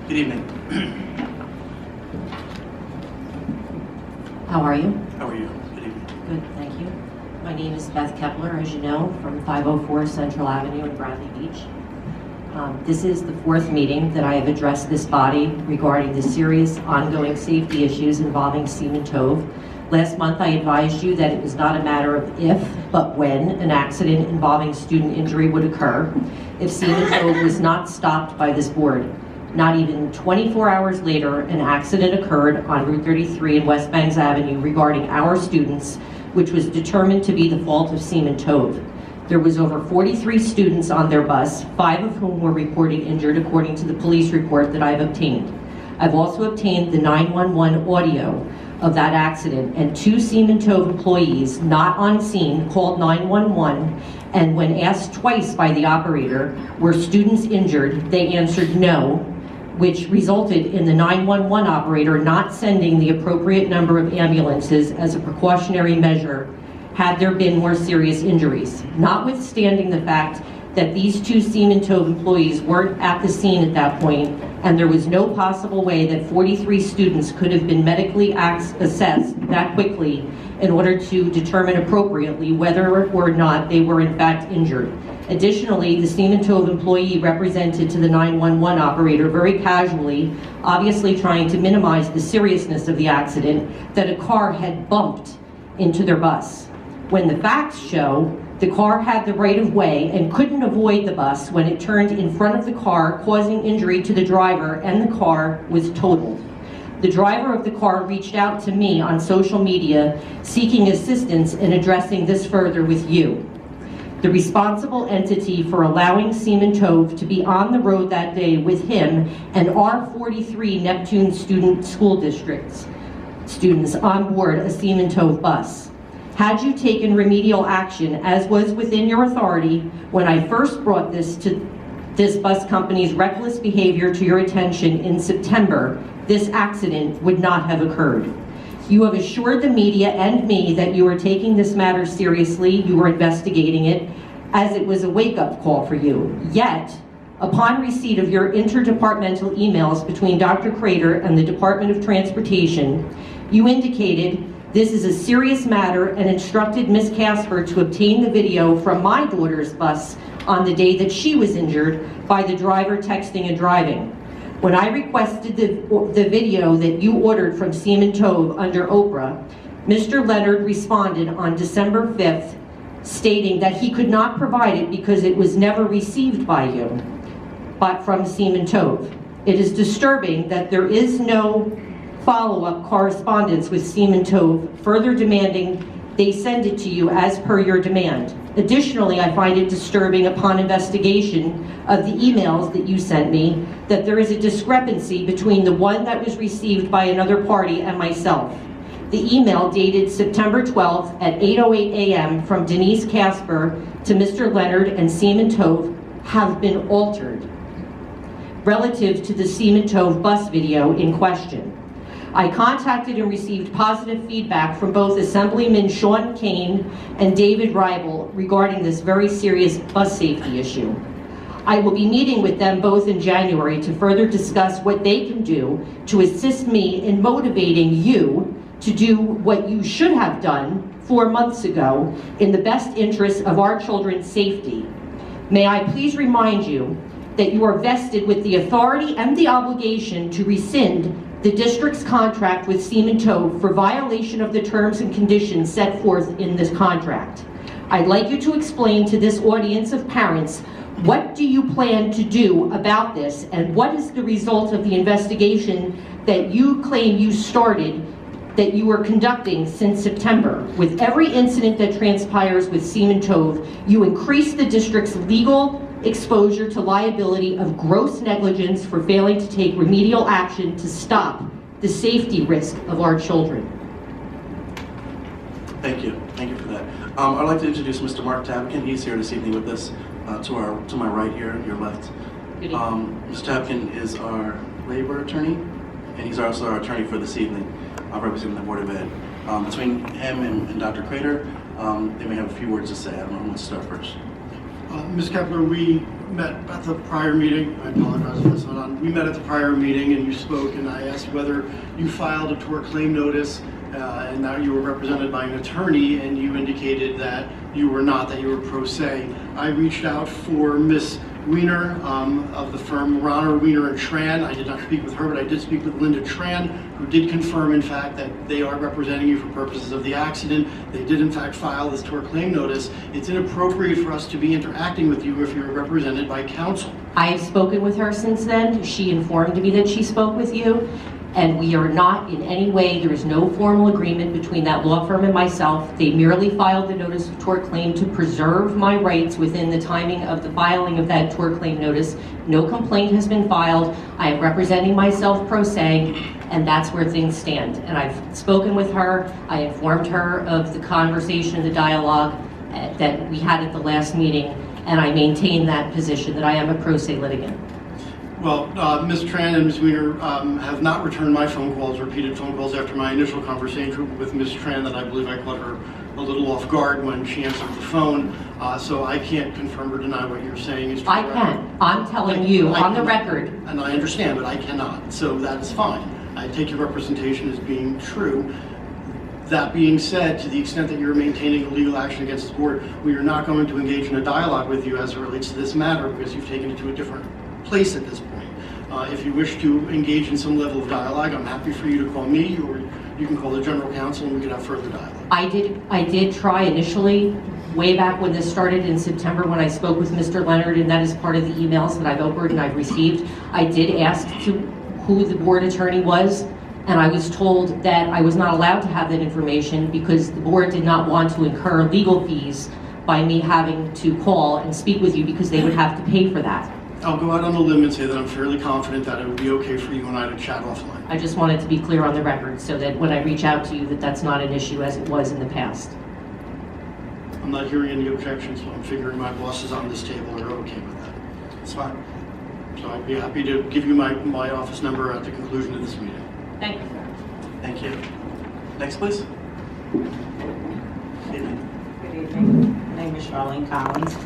Good evening. How are you? How are you? Good evening. Good, thank you. My name is Beth Kepler, as you know, from 504 Central Avenue in Bradley Beach. This is the fourth meeting that I have addressed this body regarding the serious ongoing safety issues involving Seaman Tove. Last month I advised you that it was not a matter of if, but when an accident involving student injury would occur if Seaman Tove was not stopped by this board. Not even 24 hours later, an accident occurred on Route 33 and West Bangs Avenue regarding our students, which was determined to be the fault of Seaman Tove. There was over 43 students on their bus, 5 of whom were reported injured according to the police report that I've obtained. I've also obtained the 911 audio of that accident, and 2 Seaman Tove employees not on scene called 911, and when asked twice by the operator, were students injured, they answered no, which resulted in the 911 operator not sending the appropriate number of ambulances as a precautionary measure had there been more serious injuries. Notwithstanding the fact that these 2 Seaman Tove employees weren't at the scene at that point, and there was no possible way that 43 students could have been medically assessed that quickly in order to determine appropriately whether or not they were in fact injured. Additionally, the Seaman Tove employee represented to the 911 operator very casually, obviously trying to minimize the seriousness of the accident, that a car had bumped into their bus. When the facts show the car had the right of way and couldn't avoid the bus when it turned in front of the car, causing injury to the driver, and the car was totaled. The driver of the car reached out to me on social media seeking assistance in addressing this further with you, the responsible entity for allowing Seaman Tove to be on the road that day with him and our 43 Neptune school districts students on board a Seaman Tove bus. Had you taken remedial action, as was within your authority, when I first brought this bus company's reckless behavior to your attention in September, this accident would not have occurred. You have assured the media and me that you are taking this matter seriously, you are investigating it, as it was a wake-up call for you. Yet, upon receipt of your interdepartmental emails between Dr. Crater and the Department of Transportation, you indicated this is a serious matter and instructed Ms. Casper to obtain the video from my daughter's bus on the day that she was injured by the driver texting and driving. When I requested the video that you ordered from Seaman Tove under Oprah, Mr. Leonard responded on December 5th, stating that he could not provide it because it was never received by you, but from Seaman Tove. It is disturbing that there is no follow-up correspondence with Seaman Tove, further demanding they send it to you as per your demand. Additionally, I find it disturbing upon investigation of the emails that you sent me that there is a discrepancy between the one that was received by another party and myself. The email dated September 12th at 8:08 a.m. from Denise Casper to Mr. Leonard and Seaman Tove have been altered relative to the Seaman Tove bus video in question. I contacted and received positive feedback from both Assemblyman Sean Kane and David Reibel regarding this very serious bus safety issue. I will be meeting with them both in January to further discuss what they can do to assist me in motivating you to do what you should have done 4 months ago in the best interest of our children's safety. May I please remind you that you are vested with the authority and the obligation to rescind the district's contract with Seaman Tove for violation of the terms and conditions set forth in this contract. I'd like you to explain to this audience of parents, what do you plan to do about this, and what is the result of the investigation that you claim you started, that you were conducting since September? With every incident that transpires with Seaman Tove, you increase the district's legal exposure to liability of gross negligence for failing to take remedial action to stop the safety risk of our children. Thank you for that. I'd like to introduce Mr. Mark Tapkin. He's here this evening with us, to my right here, your left. Good evening. Mr. Tapkin is our labor attorney, and he's also our attorney for this evening, representing the Board of Ed. Between him and Dr. Crater, they may have a few words to say. I don't know who wants to start first. Ms. Kepler, we met at the prior meeting. I apologize if that's not on. We met at the prior meeting and you spoke, and I asked whether you filed a tort claim notice, and now you were represented by an attorney, and you indicated that you were not, that you were pro se. I reached out for Ms. Wiener of the firm Ronner, Wiener and Tran. I did not speak with her, but I did speak with Linda Tran, who did confirm, in fact, that they are representing you for purposes of the accident. They did, in fact, file this tort claim notice. It's inappropriate for us to be interacting with you if you're represented by counsel. I've spoken with her since then. She informed me that she spoke with you, and we are not in any way, there is no formal agreement between that law firm and myself. They merely filed the notice of tort claim to preserve my rights within the timing of the filing of that tort claim notice. No complaint has been filed. I am representing myself pro se, and that's where things stand. And I've spoken with her. I informed her of the conversation, the dialogue that we had at the last meeting, and I maintain that position that I am a pro se litigant. Well, Ms. Tran and Ms. Wiener have not returned my phone calls, repeated phone calls after my initial conversation with Ms. Tran, that I believe I caught her a little off guard when she answered the phone. So I can't confirm or deny what you're saying is true. I can. I'm telling you on the record. And I understand, but I cannot. So that is fine. I take your representation as being true. That being said, to the extent that you're maintaining a legal action against the board, we are not going to engage in a dialogue with you as it relates to this matter, because you've taken it to a different place at this point. If you wish to engage in some level of dialogue, I'm happy for you to call me, or you can call the general counsel and we can have further dialogue. I did try initially, way back when this started in September, when I spoke with Mr. Leonard, and that is part of the emails that I've opened and I've received. I did ask who the board attorney was, and I was told that I was not allowed to have that information because the board did not want to incur legal fees by me having to call and speak with you, because they would have to pay for that. I'll go out on a limb and say that I'm fairly confident that it would be okay for you and I to chat offline. I just wanted to be clear on the record so that when I reach out to you, that that's not an issue as it was in the past. I'm not hearing any objections, so I'm figuring my bosses on this table are okay with that. It's fine. So I'd be happy to give you my office number at the conclusion of this meeting. Thank you, sir. Thank you. Next, please. Evening. Good evening. My name is Charlene Collins.